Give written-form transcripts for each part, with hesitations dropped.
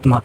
आत्मा।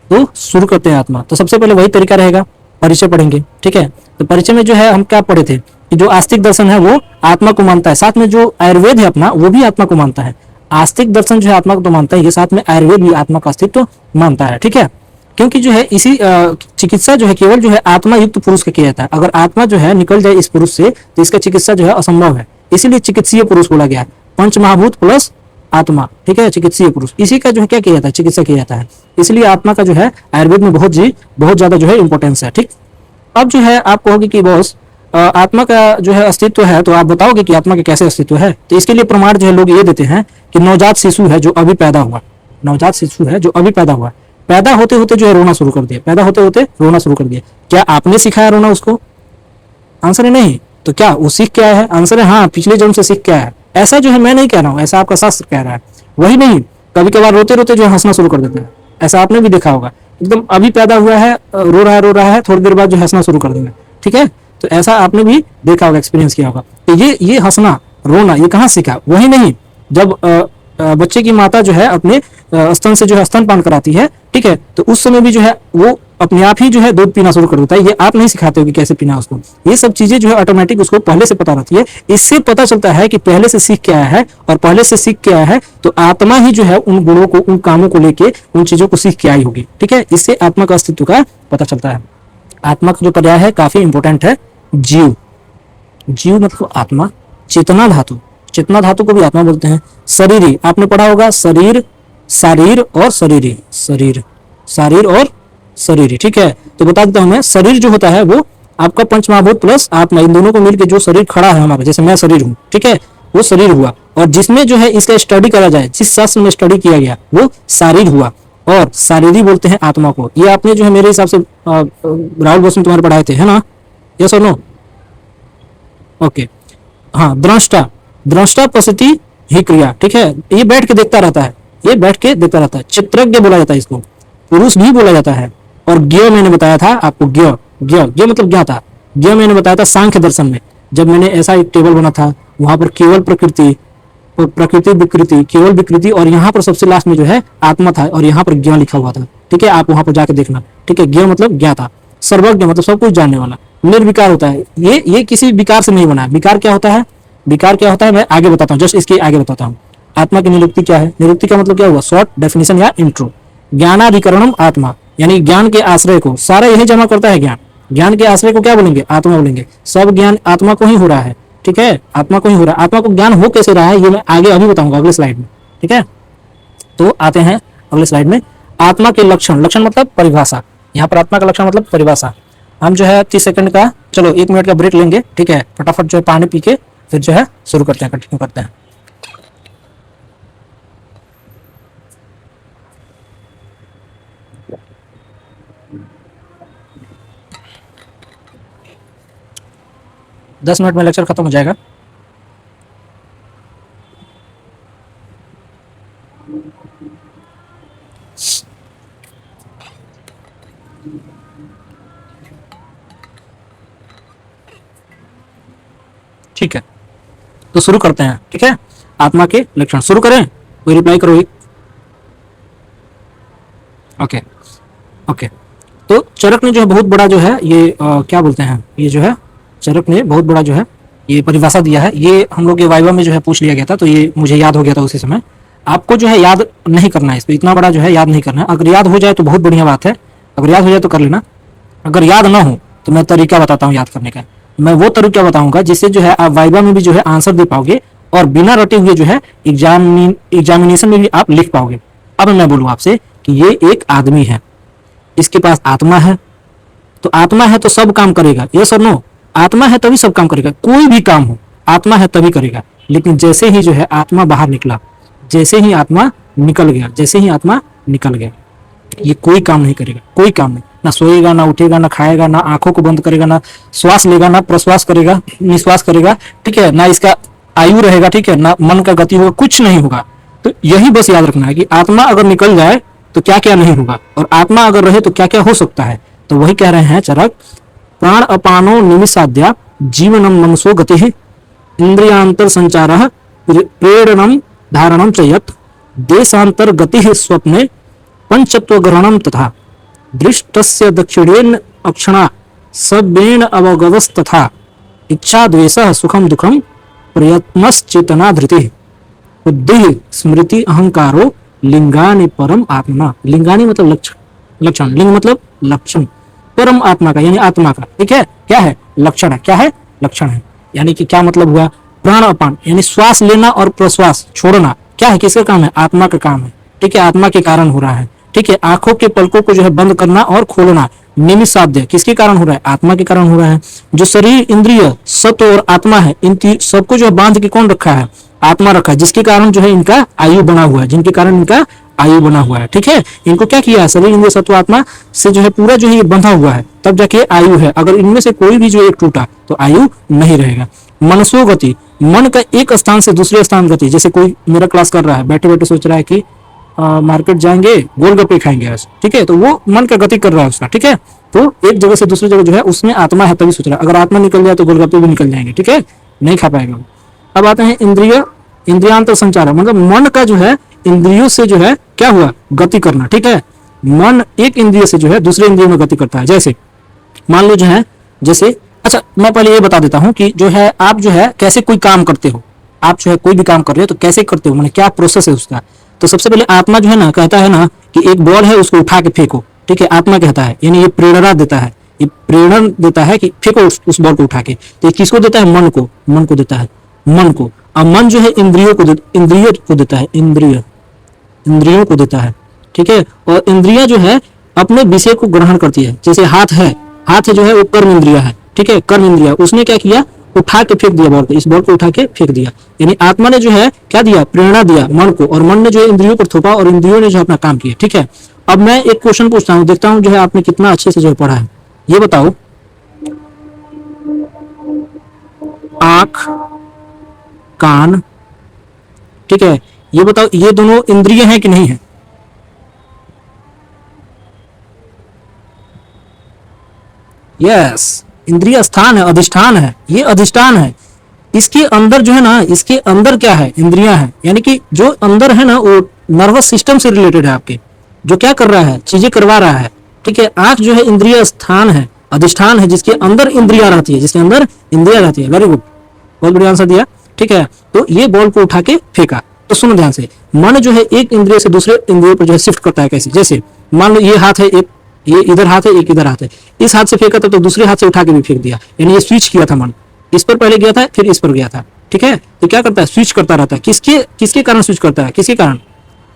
तो शुरू करते हैं आत्मा। तो सबसे पहले वही तरीका रहेगा, परिचय पढ़ेंगे, ठीक है। तो परिचय में जो है हम क्या पढ़े थे कि जो आस्तिक दर्शन है वो आत्मा को मानता है, साथ में जो आयुर्वेद है अपना वो भी आत्मा को मानता है। आस्तिक दर्शन जो है आत्मा को तो मानता है, ये साथ में आयुर्वेद भी आत्मा का अस्तित्व मानता है, ठीक है। क्योंकि जो है इसी चिकित्सा जो है केवल जो है आत्मा युक्त पुरुष का किया जाता है। अगर आत्मा जो है निकल जाए इस पुरुष से तो इसका चिकित्सा जो है असंभव है, इसीलिए चिकित्सीय पुरुष बोला गया है। पंच महाभूत प्लस आत्मा, ठीक है, चिकित्सीय पुरुष, इसी का जो है क्या किया जाता है, चिकित्सा किया जाता है। इसलिए आत्मा का जो है आयुर्वेद में बहुत ज्यादा जो है इंपॉर्टेंस है, ठीक। अब जो है आप कहोगे कि बॉस आत्मा का जो है अस्तित्व है, तो आप बताओगे कि आत्मा का कैसे अस्तित्व है। तो इसके लिए प्रमाण जो है लोग ये देते हैं कि नवजात शिशु है जो अभी पैदा हुआ, नवजात शिशु है जो अभी पैदा हुआ, पैदा होते होते जो है रोना शुरू कर दिया, पैदा होते होते रोना शुरू कर दिया। क्या आपने सिखाया रोना उसको? आंसर है नहीं। तो क्या वो सीख क्या है? आंसर है हाँ, पिछले जन्म से सीख क्या है। ऐसा जो है मैं नहीं कह रहा हूँ, ऐसा आपका शास्त्र कह रहा है। वही नहीं, कभी कभार रोते रोते जो है हंसना शुरू कर देता है, ऐसा आपने भी देखा होगा। एकदम अभी पैदा हुआ है, रो रहा है, थोड़ी देर बाद जो हंसना शुरू कर देगा, ठीक है। तो ऐसा आपने भी देखा होगा, एक्सपीरियंस किया होगा। तो ये हंसना रोना ये कहाँ सीखा? वही नहीं, जब बच्चे की माता जो है अपने स्तन से जो है स्तनपान कराती है, ठीक है, तो उस समय भी जो है वो अपने आप ही जो है दूध पीना शुरू कर देता है। ये आप नहीं सिखाते हो कि कैसे पीना उसको, ये सब चीजें जो है ऑटोमेटिक उसको पहले से पता रहती है। इससे पता चलता है कि पहले से सीख क्या है, और पहले से सीख क्या है तो आत्मा ही जो है उन गुणों को, उन कामों को लेके उन चीजों को सीख के आई होगी, ठीक है। इससे आत्मा का अस्तित्व का पता चलता है। आत्मा का जो पर्याय है काफी इंपॉर्टेंट है, जीव। जीव मतलब आत्मा, चेतना धातु, चेतना धातु को भी आत्मा बोलते हैं। शरीरी आपने पढ़ा होगा, शरीर, शारीर और शरीरी, शरीर, शारीर और शरीरी, ठीक है। तो बता देता हूं मैं, शरीर जो होता है वो आपका पंच महाभूत प्लस आत्मा, इन दोनों को मिलकर जो शरीर खड़ा है हमारा, जैसे मैं शरीर हूँ, ठीक है, वो शरीर हुआ। और जिसमें जो है इसका स्टडी करा जाए, जिस शास्त्र में स्टडी किया गया वो शारीर हुआ, और शारीरी बोलते हैं आत्मा को। ये आपने जो है मेरे हिसाब से राहुल बोस ने तुम्हारे पढ़ाए थे, है ना? यस और नो? ओके, हाँ। दृष्टा, दृष्टा पश्यति ही क्रिया, ठीक है, ये बैठ के देखता रहता है, ये बैठ के देखता रहता है। चित्रज्ञ बोला जाता है इसको, पुरुष भी बोला जाता है। और ज्ञ मैंने बताया था आपको, ज्ञ, ज्ञ, ज्ञ मतलब ज्ञाता। ज्ञ मैंने बताया था सांख्य दर्शन में, जब मैंने ऐसा एक टेबल बना था, वहां पर केवल प्रकृति, प्रकृति विकृति, केवल विकृति, और यहाँ पर सबसे लास्ट में जो है आत्मा था, और यहाँ पर ज्ञ लिखा हुआ था, ठीक है। आप वहां पर जाके देखना, ठीक है। ज्ञ मतलब ज्ञाता, सर्वज्ञ मतलब सब कुछ जानने वाला। निर्विकार होता है, ये किसी विकार से नहीं बना है। विकार क्या होता है? विकार क्या होता है मैं आगे बताता हूँ, जस्ट इसके आगे बताता हूँ। आत्मा की निरुक्ति क्या है? निरुक्ति का मतलब क्या हुआ? शॉर्ट डेफिनेशन या इंट्रो। ज्ञानाधिकरणम आत्मा, यानी ज्ञान के आश्रय को, सारा यही जमा करता है ज्ञान। ज्ञान के आश्रय को क्या बोलेंगे? आत्मा बोलेंगे। सब ज्ञान आत्मा को ही हो रहा है, ठीक है, आत्मा को ही हो रहा है। आत्मा को ज्ञान हो कैसे रहा है ये मैं आगे अभी बताऊंगा, अगले स्लाइड में, ठीक है। तो आते हैं अगले स्लाइड में। आत्मा के लक्षण, लक्षण मतलब परिभाषा। यहाँ पर आत्मा का लक्षण मतलब परिभाषा। हम जो है 30 सेकंड का, चलो 1 मिनट का ब्रेक लेंगे, ठीक है। फटाफट जो है पानी पी के फिर जो है शुरू करते हैं, कंटिन्यू करते हैं। दस मिनट में लेक्चर खत्म हो जाएगा। ठीक है, तो शुरू करते हैं, ठीक है। आत्मा के लक्षण शुरू करें, कोई रिप्लाई करो एक। Okay okay. तो चरक ने जो है बहुत बड़ा जो है ये क्या बोलते हैं, ये जो है चरक ने बहुत बड़ा जो है ये परिभाषा दिया है। ये हम लोग के वाइवा में जो है पूछ लिया गया था, तो ये मुझे याद हो गया था उसी समय। आपको जो है याद नहीं करना है इसको, इतना बड़ा जो है याद नहीं करना है। अगर याद हो जाए तो बहुत बढ़िया बात है, अगर याद हो जाए तो कर लेना। अगर याद ना हो तो मैं तरीका बताता हूँ याद करने का। मैं वो तरीका बताऊंगा जिससे जो है आप वाइवा में भी जो है आंसर दे पाओगे, और बिना रटे हुए जो है एग्जामिनेशन में भी आप लिख पाओगे। अब मैं बोलूँ आपसे कि ये एक आदमी है, इसके पास आत्मा है, तो आत्मा है तो सब काम करेगा, यस और नो? आत्मा है तभी सब काम करेगा, कोई भी काम हो आत्मा है तभी करेगा। लेकिन जैसे ही जो है आत्मा बाहर निकला, जैसे ही आत्मा निकल गया, जैसे ही आत्मा निकल गया, ये कोई काम नहीं करेगा, कोई काम नहीं। ना सोएगा, ना उठेगा, ना खाएगा, ना आंखों को बंद करेगा, ना श्वास लेगा, ना प्रश्वास करेगा, निश्वास करेगा, ठीक है, ना इसका आयु रहेगा, ठीक है, ना मन का गति होगा, कुछ नहीं होगा। तो यही बस याद रखना है कि आत्मा अगर निकल जाए तो क्या क्या नहीं होगा, और आत्मा अगर रहे तो क्या क्या हो सकता है। तो वही कह रहे हैं चरक, प्राण अपानो निमिषाद्या जीवनम मनसो गति इंद्रियांतर संचार प्रेरणम धारणम च यत् देशांतर गति स्वप्ने पंचत्व ग्रहणम तथा दृष्टस्य दक्षिणेन अक्षणा सब्बेन अवगतस्तथा इच्छा द्वेषः सुखम दुखम प्रयत्नश्चेतना धृति बुद्धि स्मृति अहंकारो लिंगानि परम आत्मा। लिंगानि मतलब लक्षण, लक्षण लिंग मतलब लक्षण, परम आत्मा का यानी आत्मा का, ठीक है, क्या है, लक्षण है, क्या है, लक्षण है। यानी कि क्या मतलब हुआ, प्राण अपान यानी श्वास लेना और प्रश्वास छोड़ना क्या है, किसका काम है, आत्मा का काम है, ठीक है, आत्मा के कारण हो रहा है, ठीक है। आंखों के पलकों को जो है बंद करना और खोलना निमिषाद्य किसके कारण हो रहा है, आत्मा के कारण हो रहा है। जो शरीर इंद्रिय सत्व और आत्मा है, इन सबको जो है बांध के कौन रखा है, आत्मा रखा है, जिसके कारण जो है इनका आयु बना हुआ है, जिनके कारण इनका आयु बना हुआ है, ठीक है। इनको क्या किया है, शरीर इंद्रिय सत्व आत्मा से जो है पूरा जो है ये बंधा हुआ है, तब जाके आयु है। अगर इनमें से कोई भी जो एक टूटा तो आयु नहीं रहेगा। मनसो गति, मन का एक स्थान से दूसरे स्थान गति, जैसे कोई मेरा क्लास कर रहा है, बैठे बैठे सोच रहा है कि मार्केट जाएंगे गोलगप्पे खाएंगे आज, ठीक है, तो वो मन का गति कर रहा है उसका, ठीक है। तो एक जगह से दूसरी जगह जो है उसमें आत्मा है तभी सोच रहा है, अगर आत्मा निकल जाए तो गोलगप्पे भी निकल जाएंगे, ठीक है, नहीं खा पाएगा। अब आते हैं इंद्रिय, इंद्रियांतर संचार, मतलब मन का जो है इंद्रियों से जो है क्या हुआ, गति करना, ठीक है। मन एक इंद्रिय से जो है दूसरे इंद्रिय में गति करता है। जैसे मान लो जो है, जैसे अच्छा मैं पहले ये बता देता हूँ कि जो है आप जो है कैसे कोई काम करते हो, आप जो है कोई भी काम कर रहे हो तो कैसे करते हो, मतलब क्या प्रोसेस है उसका। तो सबसे पहले आत्मा जो है ना कहता है ना कि एक बॉल है उसको उठा के फेंको, ठीक है, आत्मा कहता है, यानी ये प्रेरणा देता है, ये प्रेरणा देता है कि फेंको उस बॉल को उठा के। तो ये किसको देता है, मन को, मन को देता है, मन को। अब मन जो है इंद्रियों को देता है, इंद्रियों को देता है, ठीक है। और इंद्रिया जो है अपने विषय को ग्रहण करती है। जैसे हाथ है, हाथ जो है वो कर्म इंद्रिया है, ठीक है, कर्म इंद्रिया, उसने क्या किया, उठा के फेंक दिया बॉल को, इस बॉल को उठा के फेंक दिया, यानी आत्मा ने जो है क्या दिया, प्रेरणा दिया मन को, और मन ने जो है इंद्रियों पर थोपा और इंद्रियों ने जो अपना काम किया, ठीक है। अब मैं एक क्वेश्चन पूछता हूँ, देखता हूँ जो है आपने कितना अच्छे से जो पढ़ा है। ये बताओ, आंख, कान, ठीक है, ये बताओ ये दोनों इंद्रिय हैं कि नहीं है। यस, इंद्रिय स्थान है, अधिष्ठान है, ये अधिष्ठान है। इसके अंदर जो है ना, इसके अंदर क्या है, इंद्रियां है, यानी कि जो अंदर है ना वो नर्वस सिस्टम से रिलेटेड है, आपके जो क्या कर रहा है, चीजें करवा रहा है, ठीक है। आंख जो है इंद्रिय स्थान है, अधिष्ठान है, जिसके अंदर इंद्रिया रहती है, जिसके अंदर इंद्रिया रहती है। वेरी गुड, बहुत बढ़िया आंसर दिया, ठीक है। तो ये बॉल को उठा के फेंका। तो सुनो ध्यान से, मन जो है एक इंद्रिय से दूसरे इंद्रिय पर जो है शिफ्ट करता है। कैसे, जैसे मान लो ये हाथ है, एक ये इधर हाथ है, एक इधर हाथ है, इस हाथ से फेंका था तो दूसरे हाथ से उठा के भी फेंक दिया, यानी ये स्विच किया था, मन इस पर पहले गया था फिर इस पर गया था, ठीक है। तो क्या करता है, स्विच करता रहता है। किसके किसके कारण स्विच करता है, किसके कारण,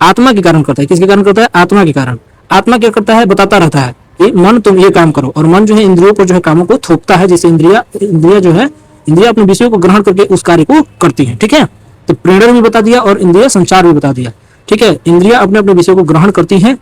आत्मा के कारण करता है। किसके कारण करता है, आत्मा के कारण। आत्मा क्या करता है, बताता रहता है कि मन तुम ये काम करो, और मन जो है इंद्रियों पर जो है कामों को थोपता है, जैसे इंद्रिया जो है, इंद्रिया अपने विषयों को ग्रहण करके उस कार्य को करती है, ठीक है। तो प्रेरणा भी बता दिया और इंद्रिय संचार भी बता दिया, ठीक है। इंद्रिया अपने अपने विषयों को ग्रहण करती है,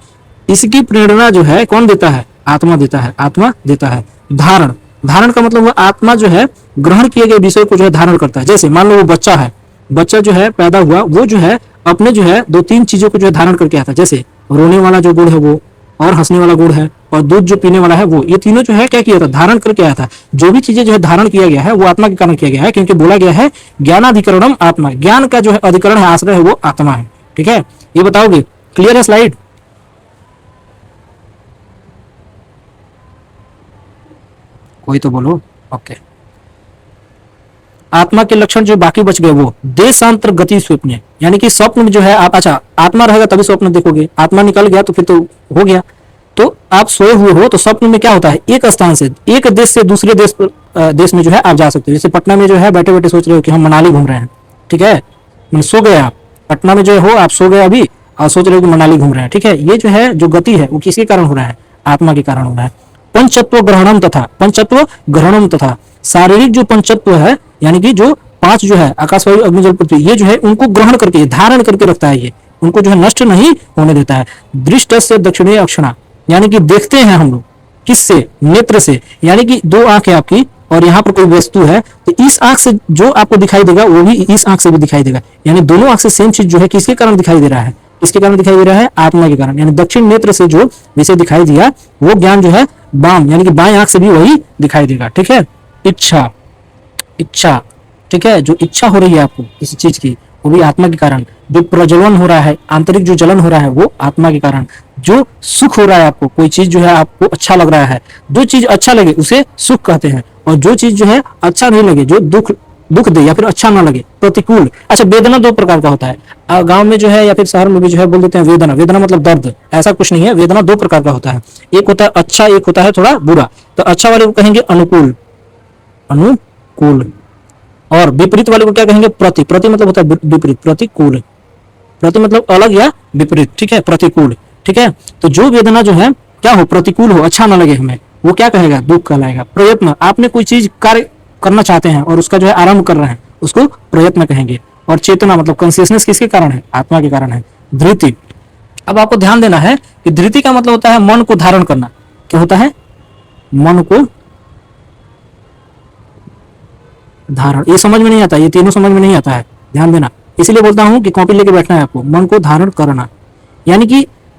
इसकी प्रेरणा जो है कौन देता है, आत्मा देता है, आत्मा देता है। धारण, धारण का मतलब हुआ आत्मा जो है ग्रहण किए गए विषय को जो है धारण करता है। जैसे मान लो वो बच्चा है, बच्चा जो है पैदा हुआ, वो जो है अपने जो है 2-3 चीजों को जो है धारण करके आता है। जैसे रोने वाला जो गुण है वो, और हंसने वाला गुण है, और दूध जो पीने वाला है वो, ये तीनों जो है क्या किया था, धारण करके आया था। जो भी चीजें जो है धारण किया गया है वो आत्मा के कारण किया गया है, क्योंकि बोला गया है ज्ञानाधिकरणम आत्मा, ज्ञान का जो है अधिकरण है, आश्रय है वो आत्मा है, ठीक है। ये बताओगे, क्लियर है स्लाइड। कोई तो बोलो, ओके। आत्मा के लक्षण जो बाकी बच गए वो देशांतर गति स्वप्न, यानी कि स्वप्न में जो है आप, अच्छा आत्मा रहेगा तभी स्वप्न देखोगे, आत्मा निकल गया तो फिर तो हो गया। तो आप सोए हुए हो तो स्वप्न में क्या होता है, एक स्थान से, एक देश से दूसरे देश में जो है आप जा सकते हो। जैसे पटना में जो है बैठे बैठे सोच रहे हो कि हम मनाली घूम रहे हैं, ठीक है, सो गए आप, पटना में जो हो आप सो गए अभी और सोच रहे हो कि मनाली घूम रहे हैं, ठीक है। ये जो है जो गति है वो किसके कारण हो रहा है, आत्मा के कारण हो रहा है। पंचत्व ग्रहणम तथा, पंचत्व ग्रहणम तथा, शारीरिक जो पंचत्व है, यानी कि जो 5 जो है आकाश वायु अग्नि जल पृथ्वी, ये जो है उनको ग्रहण करके धारण करके रखता है, ये उनको जो है नष्ट नहीं होने देता है। दृष्ट से दक्षिणी अक्षणा, यानी कि देखते हैं हम लोग किससे, नेत्र से, यानी कि 2 आंख है आपकी और यहाँ पर कोई वस्तु है तो इस आंख से जो आपको दिखाई देगा वो भी इस आंख से भी दिखाई देगा, यानी दोनों आंख से सेम चीज जो है किसके कारण दिखाई दे रहा है, इसके कारण दिखाई दे रहा है, आत्मा के कारण। यानी दक्षिण नेत्र से जो विषय दिखाई दिया वो ज्ञान जो है बाम यानी कि बाएं आंख से भी वही दिखाई देगा, ठीक है। इच्छा, इच्छा, ठीक है, जो इच्छा हो रही है आपको किसी चीज की वो भी आत्मा के कारण। जो प्रज्वलन हो रहा है, आंतरिक जो जलन हो रहा है वो आत्मा के कारण। जो सुख हो रहा है आपको, कोई चीज जो है आपको अच्छा लग रहा है, जो चीज अच्छा लगे उसे सुख कहते हैं, और जो चीज जो है अच्छा नहीं लगे, जो दुख दुख दे या फिर अच्छा ना लगे, प्रतिकूल। अच्छा, वेदना दो प्रकार का होता है। गांव में जो है या फिर शहर में भी जो है बोल देते हैं वेदना। वेदना मतलब दर्द, ऐसा कुछ नहीं है। वेदना दो प्रकार का होता है, एक होता है अच्छा, एक होता है थोड़ा बुरा। तो अच्छा वाले को कहेंगे अनुकूल, अनुकूल, और विपरीत वाले को क्या कहेंगे? प्रति। प्रति मतलब होता है विपरीत, प्रतिकूल। प्रति मतलब अलग या विपरीत, ठीक है, प्रतिकूल, ठीक है। तो जो वेदना जो है क्या हो, प्रतिकूल हो, अच्छा ना लगे हमें, वो क्या कहेगा? दुख कहलाएगा। प्रयत्न, आपने कोई चीज कार्य करना चाहते हैं और उसका जो है आरंभ कर रहे हैं, उसको प्रयत्न कहेंगे। और चेतना मतलब कॉन्शियसनेस किसके कारण है? आत्मा के कारण है। धृति, अब आपको ध्यान देना है कि धृति का मतलब होता है मन को धारण करना। क्या होता है? मन को धारण। ये समझ में नहीं आता, ये तीनों समझ में नहीं आता है, ध्यान देना। इसलिए बोलता हूं कि कॉपी लेके बैठना है आपको। मन को धारण करना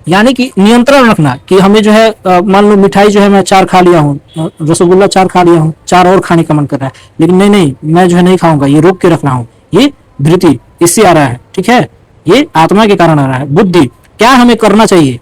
यानी कि नियंत्रण रखना, कि हमें जो है मान लो मिठाई जो है मैं 4 खा लिया हूँ, रसगुल्ला 4 खा लिया हूँ, 4 और खाने का मन कर रहा है, लेकिन नहीं मैं जो है नहीं खाऊंगा, ये रोक के रख रहा हूँ। ये धृति इससे आ रहा है, ठीक है। ये आत्मा के कारण आ रहा है। बुद्धि, क्या हमें करना चाहिए,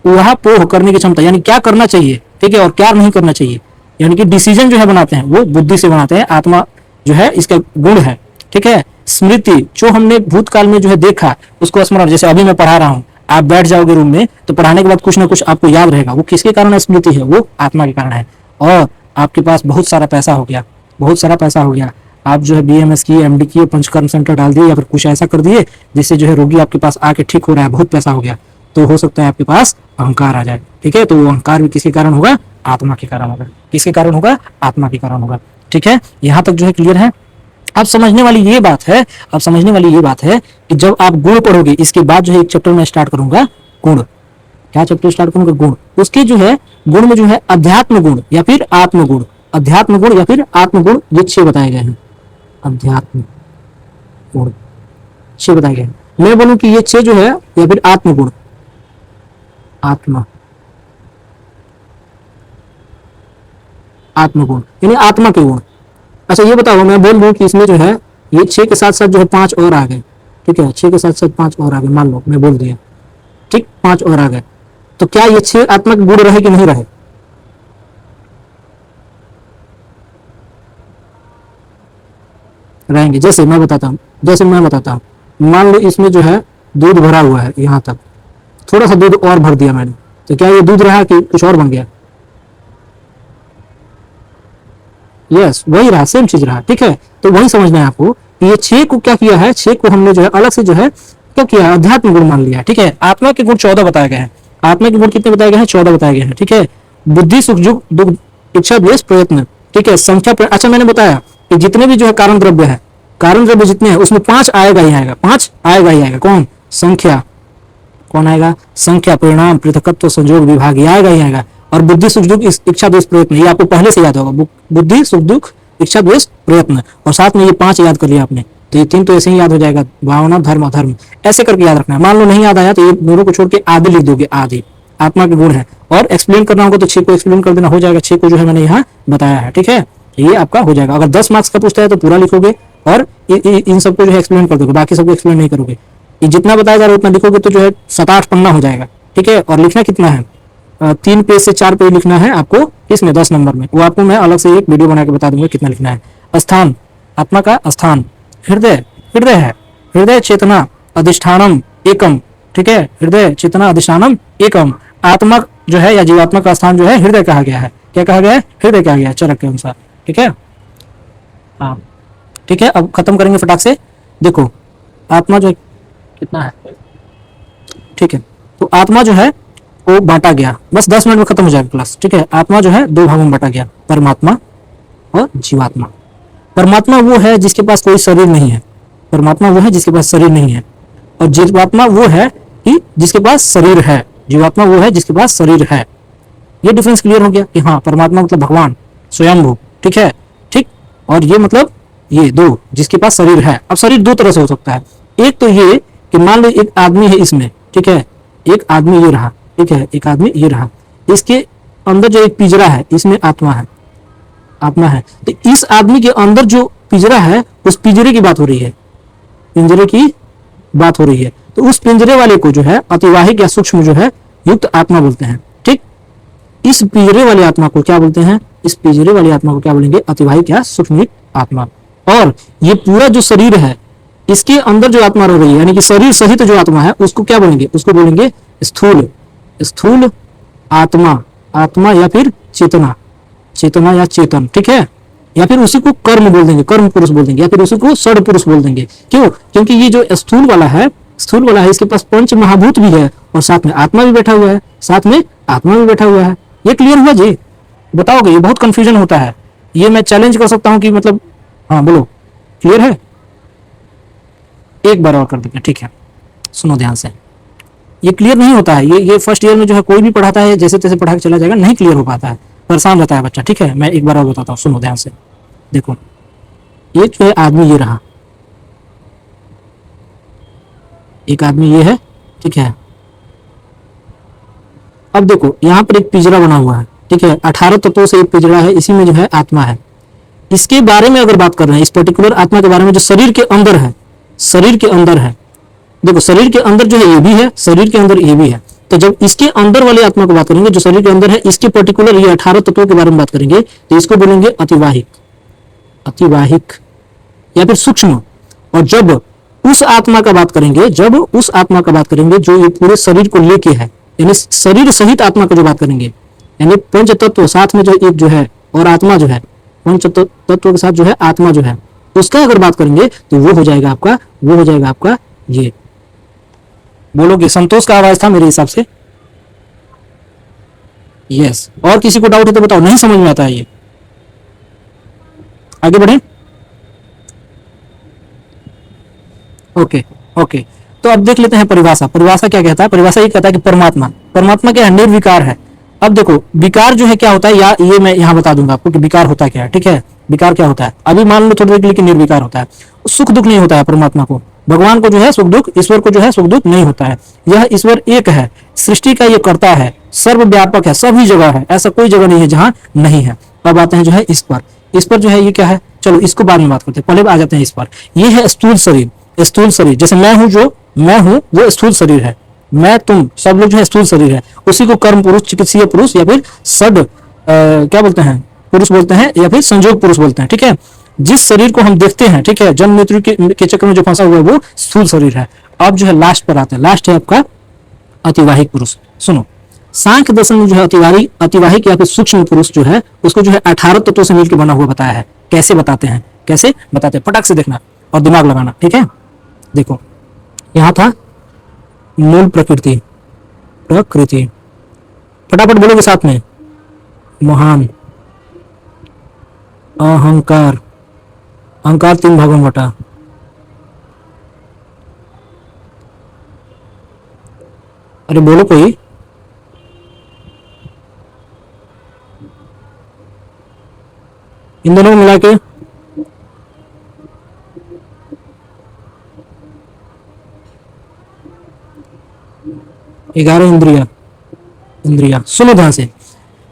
वह पोह करने की क्षमता, यानी क्या करना चाहिए, ठीक है, और क्या नहीं करना चाहिए, यानी कि डिसीजन जो है बनाते हैं वो बुद्धि से बनाते हैं। आत्मा जो है इसका गुण है, ठीक है। स्मृति, जो हमने भूतकाल में जो है देखा उसको स्मरण, जैसे अभी मैं पढ़ा रहा हूँ, आप बैठ जाओगे रूम में तो पढ़ाने के बाद कुछ ना कुछ आपको याद रहेगा, वो किसके कारण स्मृति है? वो आत्मा के कारण है। और आपके पास बहुत सारा पैसा हो गया, बहुत सारा पैसा हो गया, आप जो है BMS की, MD की, पंचकर्म सेंटर डाल दिए या फिर कुछ ऐसा कर दिए जिससे जो है रोगी आपके पास आके ठीक हो रहा है, बहुत पैसा हो गया, तो हो सकता है आपके पास अहंकार आ जाए, ठीक है। तो वो अहंकार भी किसके कारण होगा? आत्मा के कारण होगा। किसके कारण होगा? आत्मा के कारण होगा, ठीक है। यहाँ तक जो है क्लियर है। अब समझने वाली ये बात है, अब समझने वाली ये बात है कि जब आप गुण पढ़ोगे, इसके बाद जो है एक चैप्टर में स्टार्ट करूंगा गुण। क्या चैप्टर स्टार्ट करूंगा? गुण। उसके जो है गुण में जो है अध्यात्म गुण या फिर आत्म गुण, अध्यात्म गुण या फिर आत्म गुण, ये 6 बताए गए हैं। अध्यात्म गुण 6 बताए गए हैं। मैं बोलूं कि ये 6 जो है या फिर आत्म गुण, आत्मा, आत्म गुण यानी आत्मा के गुण। अच्छा ये बताओ, मैं बोल दूं कि इसमें जो है ये 6 के साथ साथ जो है 5 और आ गए, ठीक है, 6 के साथ साथ 5 और आ गए, मान लो मैं बोल दिया, ठीक, 5 और आ गए, तो क्या ये 6 आत्मा के गुण रहे कि नहीं रहे? रहेंगे। जैसे मैं बताता हूँ, मान लो इसमें जो है दूध भरा हुआ है, यहाँ तक थोड़ा सा दूध और भर दिया मैंने, तो क्या ये दूध रहा कि कुछ और बन गया? यस, वही रहा, सेम चीज रहा, ठीक है। तो वही समझना है आपको कि ये 6 को क्या किया है, 6 को हमने जो है अलग से जो है क्या किया है, अध्यात्म गुण मान लिया, ठीक है। आत्मा के गुण 14 बताए गए हैं। आत्मा के गुण कितने बताए गए हैं? 14 बताए गए हैं, ठीक है। बुद्धि, सुख, दुख, इच्छा, द्वेष, प्रयत्न, ठीक है। संख्या, अच्छा मैंने बताया कि जितने भी जो है कारण द्रव्य है, कारण द्रव्य जितने हैं उसमें 5 आएगा ही आएगा, 5 आएगा ही आएगा। कौन? संख्या, कौन आएगा? संख्या, परिणाम, पृथकत्व, संयोग, विभाग, ये आएगा ही आएगा। और बुद्धि, सुख, दुख, इच्छा, द्वेष, प्रयत्न, ये आपको पहले से याद होगा। बुद्धि, सुख, दुख, इच्छा, द्वेष, प्रयत्न, और साथ में ये 5 याद कर लिया आपने, तो ये 3 तो ऐसे ही याद हो जाएगा। भावना, धर्म, अधर्म, ऐसे करके याद रखना है। मान लो नहीं याद आया तो ये दोनों को छोड़ के आदि लिख दोगे, आदि आत्मा के गुण है। और एक्सप्लेन करना होगा तो 6 को एक्सप्लेन कर देना, हो जाएगा। 6 को जो है मैंने यहाँ बताया है, ठीक है। ये आपका हो जाएगा। अगर 10 मार्क्स का पूछता है तो पूरा लिखोगे और इन सबको जो है एक्सप्लेन कर दोगे, बाकी सबको एक्सप्लेन नहीं करोगे। ये जितना बताया जा रहा है उतना लिखोगे तो जो है 7-8 पन्ना हो जाएगा, ठीक है। और लिखना कितना है? 3 पेज से 4 पेज लिखना है आपको, इसमें 10 नंबर में। वो आपको मैं अलग से एक वीडियो बना के बता दूंगा कितना लिखना है। स्थान, आत्मा का स्थान हृदय, हृदय है, हृदय चेतना अधिष्ठानम एकम, ठीक है। हृदय चेतना अधिष्ठानम एकम, आत्मा जो है या जीवात्मा का स्थान जो है हृदय कहा गया है। क्या कहा गया है? हृदय कहा गया है, चरक के अनुसार, ठीक है। हाँ ठीक है, अब खत्म करेंगे फटाक से। देखो आत्मा जो कितना है, ठीक है। तो आत्मा जो है वो बांटा गया, बस 10 मिनट में खत्म हो जाएगा क्लास, ठीक है। आत्मा जो है 2 भागों में बांटा गया, परमात्मा और जीवात्मा। परमात्मा वो है जिसके पास कोई शरीर नहीं है, परमात्मा वो है जिसके पास शरीर नहीं है। और जीवात्मा वो है कि जिसके पास शरीर है, जीवात्मा वो है जिसके पास शरीर है। ये डिफरेंस क्लियर हो गया कि हाँ, परमात्मा मतलब भगवान स्वयंभू, ठीक है, ठीक। और ये मतलब ये 2 जिसके पास शरीर है। अब शरीर 2 तरह से हो सकता है। एक तो ये कि मान लो एक आदमी है इसमें, ठीक है, एक आदमी ये रहा, ठीक है, एक आदमी ये रहा, इसके अंदर जो एक पिंजरा है इसमें आत्मा है, आत्मा है। तो इस आदमी के अंदर जो पिंजरा है उस पिंजरे की बात हो रही है, पिंजरे की बात हो रही है, तो उस पिंजरे वाले को जो है अतिवाहिक या सूक्ष्म जो है युक्त आत्मा बोलते हैं। ठीक, इस पिंजरे वाली आत्मा को क्या बोलते हैं, इस पिंजरे वाली आत्मा को क्या बोलेंगे, अतिवाहिक या सूक्ष्म आत्मा। और ये पूरा जो शरीर है इसके अंदर जो आत्मा रह रही है, यानी कि शरीर सहित जो आत्मा है उसको क्या बोलेंगे, उसको बोलेंगे स्थूल, स्थूल आत्मा, आत्मा या फिर चेतना, चेतना या चेतन। ठीक है, या फिर उसी को कर्म बोल देंगे, कर्म पुरुष बोल देंगे, या फिर उसी को षड पुरुष बोल देंगे। क्यों, क्योंकि ये जो स्थूल वाला है, स्थूल वाला है, इसके पास पंच महाभूत भी है और साथ में आत्मा भी बैठा हुआ है, साथ में आत्मा भी बैठा हुआ है। ये क्लियर हुआ जी? बताओगे, ये बहुत कंफ्यूजन होता है, ये मैं चैलेंज कर सकता हूं कि मतलब, हाँ बोलो, क्लियर है? एक बार और कर देंगे, ठीक है, सुनो ध्यान से। ये क्लियर नहीं होता है, ये फर्स्ट ईयर में जो है कोई भी पढ़ाता है जैसे तैसे पढ़ा के चला जाएगा, नहीं क्लियर हो पाता है, परेशान रहता है बच्चा। ठीक है, मैं एक बार और बताता हूँ, सुनो ध्यान से। देखो, ये जो है आदमी ये रहा, एक आदमी ये है, ठीक है। अब देखो यहाँ पर एक पिंजरा बना हुआ है, ठीक है, 18 तत्वों से एक पिंजरा है, इसी में जो है आत्मा है। इसके बारे में अगर बात कर रहे हैं, इस पर्टिकुलर आत्मा के बारे में जो शरीर के अंदर है, शरीर के अंदर है, देखो शरीर के अंदर जो है ये भी है, शरीर के अंदर ये भी है। तो जब इसके अंदर वाली आत्मा को बात करेंगे जो शरीर के अंदर है, इसके पर्टिकुलर ये 18 तत्वों के बारे में बात करेंगे, तो इसको बोलेंगे अतिवाहिक, अतिवाहिक या फिर सूक्ष्म। और जब उस आत्मा का बात करेंगे, जब उस आत्मा का बात करेंगे जो ये पूरे शरीर को लेके है, यानी शरीर सहित आत्मा का जो बात करेंगे, यानी पंच तत्व साथ में जो एक जो है और आत्मा जो है, पंच तत्व के साथ जो है आत्मा जो है, उसका अगर बात करेंगे तो वो हो जाएगा आपका, वो हो जाएगा आपका ये। बोलोगे, संतोष का आवाज था मेरे हिसाब से। यस, और किसी को डाउट है तो बताओ, नहीं समझ में आता है ये, आगे बढ़े। ओके ओके, तो अब देख लेते हैं परिभाषा। परिभाषा क्या कहता है, परिभाषा ये कहता है कि परमात्मा, परमात्मा क्या है, निर्विकार है। अब देखो विकार जो है क्या होता है, या ये मैं यहाँ बता दूंगा आपको कि विकार होता क्या है। ठीक है, विकार क्या होता है, अभी मान लो थोड़ी देर के लिए कि निर्विकार होता है, सुख दुख नहीं होता है परमात्मा को, भगवान को जो है सुख दुख, ईश्वर को जो है सुख दुख नहीं होता है। यह ईश्वर एक है, सृष्टि का ये करता है, सर्वव्यापक है, सभी जगह है, ऐसा कोई जगह नहीं है जहां नहीं है। अब आते हैं जो है इस पर, इस पर जो है ये क्या है, चलो इसको बाद में बात करते हैं, पहले आ जाते हैं इस पर। ये है स्थूल शरीर, स्थूल शरीर, जैसे मैं हूं, जो मैं हूं वो स्थूल शरीर है, मैं तुम सब लोग जो है स्थूल शरीर है, उसी को कर्म पुरुष, चिकित्सीय पुरुष या फिर षड क्या बोलते हैं, पुरुष बोलते हैं, या फिर संयोग पुरुष बोलते हैं। ठीक है, जिस शरीर को हम देखते हैं, ठीक है, जन्म मृत्यु के चक्र में जो फंसा हुआ है वो स्थूल शरीर है। अब जो है लास्ट पर आते हैं, लास्ट है आपका अतिवाहिक पुरुष। सुनो, सांख्य दर्शन में जो है अतिवाहिक या फिर सूक्ष्म पुरुष जो है उसको जो है 18 तत्वों से मिलकर बना हुआ बताया है। कैसे बताते हैं, कैसे बताते हैं, फटाक से देखना और दिमाग लगाना। ठीक है, देखो यहां था मूल प्रकृति, प्रकृति, फटाफट बोलोगे साथ में, महान, अहंकार, अहंकार 3 भागों में बटा, अरे बोलो कोई, इन दोनों को मिला के 11 इंद्रिया, इंद्रिया। सुनो ध्यान से,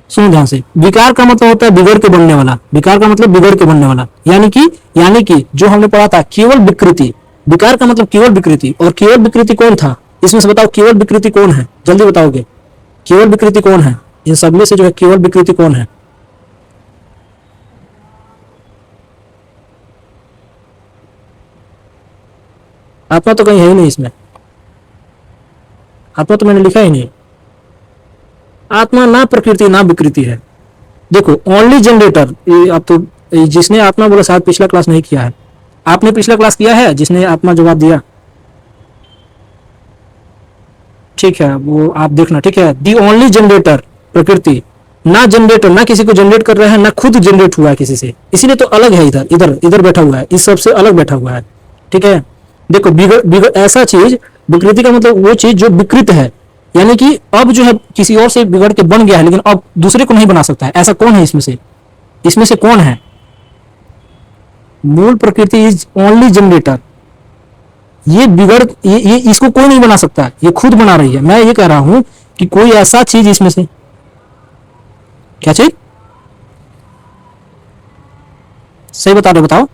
सुनो ध्यान से, विकार का मतलब होता है बिगड़ के बनने वाला, विकार का मतलब बिगड़ के बनने वाला, यानी कि जो हमने पढ़ा था केवल विकृति, विकार का मतलब केवल विकृति। और केवल विकृति कौन था इसमें से, बताओ केवल विकृति कौन है, जल्दी बताओगे, केवल विकृति कौन है इन सब में से, जो है केवल विकृति कौन है? आत्मा तो कहीं है ही नहीं इसमें, आत्मा तो मैंने लिखा ही नहीं, आत्मा ना प्रकृति ना विकृति है। देखो ओनली जनरेटर, अब तो जिसने आत्मा बोला शायद पिछला क्लास नहीं किया है, आपने पिछला क्लास किया है जिसने आत्मा जवाब दिया, ठीक है वो आप देखना। ठीक है, दी ओनली जनरेटर प्रकृति, ना जनरेटर, ना किसी को जनरेट कर रहा है, ना खुद जनरेट हुआ है किसी से, इसीलिए तो अलग है, इधर इधर इधर बैठा हुआ है, इस सबसे अलग बैठा हुआ है। ठीक है, देखो बिगड़ बिगड़ ऐसा चीज, विकृति का मतलब वो चीज जो विकृत है, यानी कि अब जो है किसी और से बिगड़ के बन गया है लेकिन अब दूसरे को नहीं बना सकता है, ऐसा कौन है इसमें से, इसमें से कौन है? मूल प्रकृति इज ओनली जनरेटर, ये बिगड़ ये इसको कोई नहीं बना सकता, ये खुद बना रही है। मैं ये कह रहा हूं कि कोई ऐसा चीज इसमें से, क्या चीज, सही बता रहे, बताओ,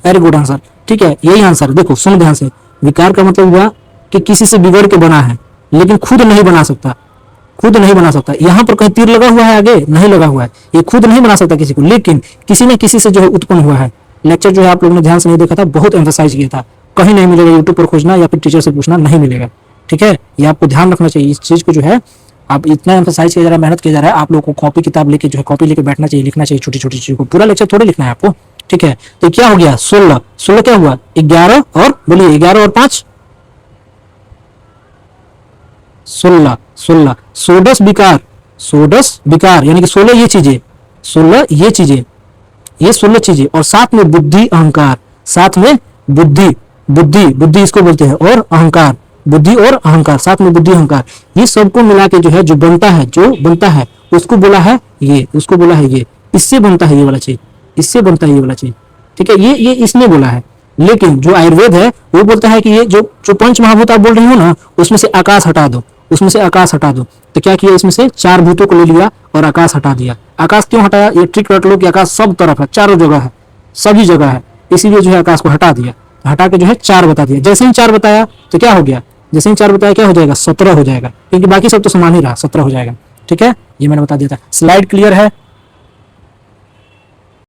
वेरी गुड आंसर। ठीक है, यही आंसर है। देखो सुन ध्यान से, विकार का मतलब हुआ कि किसी से बिगड़ के बना है लेकिन खुद नहीं बना सकता, खुद नहीं बना सकता। यहाँ पर कहीं तीर लगा हुआ है, आगे नहीं लगा हुआ है, ये खुद नहीं बना सकता किसी को, लेकिन किसी न किसी से जो है उत्पन्न हुआ है। लेक्चर जो है आप लोगों ने ध्यान से नहीं देखा था, बहुत एम्फेसाइज किया था, कहीं नहीं मिलेगा, यूट्यूब पर खोजना या फिर टीचर से पूछना, नहीं मिलेगा। ठीक है, ये आपको ध्यान रखना चाहिए, इस चीज को जो है आप इतना एम्फेसाइज किया जा रहा है, मेहनत किया जा रहा है, आप लोगों को कॉपी किताब लेके जो है कॉपी लेके बैठना चाहिए, लिखना चाहिए छोटी छोटी चीजों को, पूरा लेक्चर थोड़ी लिखना है आपको। ठीक है, तो क्या हो गया 16, 16 क्या हुआ 11 और बोलिए 11 और 5 16, 16 सोडस विकार, सोडस विकार यानी कि 16 ये चीजें, 16 ये चीजें, ये 16 चीजें, और साथ में बुद्धि अहंकार, साथ में बुद्धि, बुद्धि बुद्धि इसको बोलते हैं, और अहंकार, बुद्धि और अहंकार, साथ में बुद्धि अहंकार, ये सबको मिला के जो है जो बनता है, जो बनता है उसको बोला है ये, उसको बोला है ये, इससे बनता है ये वाला चीज, इससे बनता है ये वाला चीज। ठीक है, ये इसने बोला है। लेकिन जो आयुर्वेद है वो बोलता है कि ये जो जो पंच महाभूत आप बोल रही हो ना, उसमें से आकाश हटा दो, उसमें से आकाश हटा दो। तो क्या किया, इसमें से 4 भूतों को ले लिया और आकाश हटा दिया। आकाश क्यों हटाया, ये ट्रिक रट लो कि आकाश सब तरफ है, चारों जगह है, सभी जगह है, इसीलिए जो है आकाश को हटा दिया, हटा के जो है 4 बता दिया। जैसे ही 4 बताया तो क्या हो गया, जैसे ही 4 बताया क्या हो जाएगा 17 हो जाएगा, क्योंकि बाकी सब तो समान ही रहा, 17 हो जाएगा। ठीक है, ये मैंने बता दिया था। स्लाइड क्लियर है।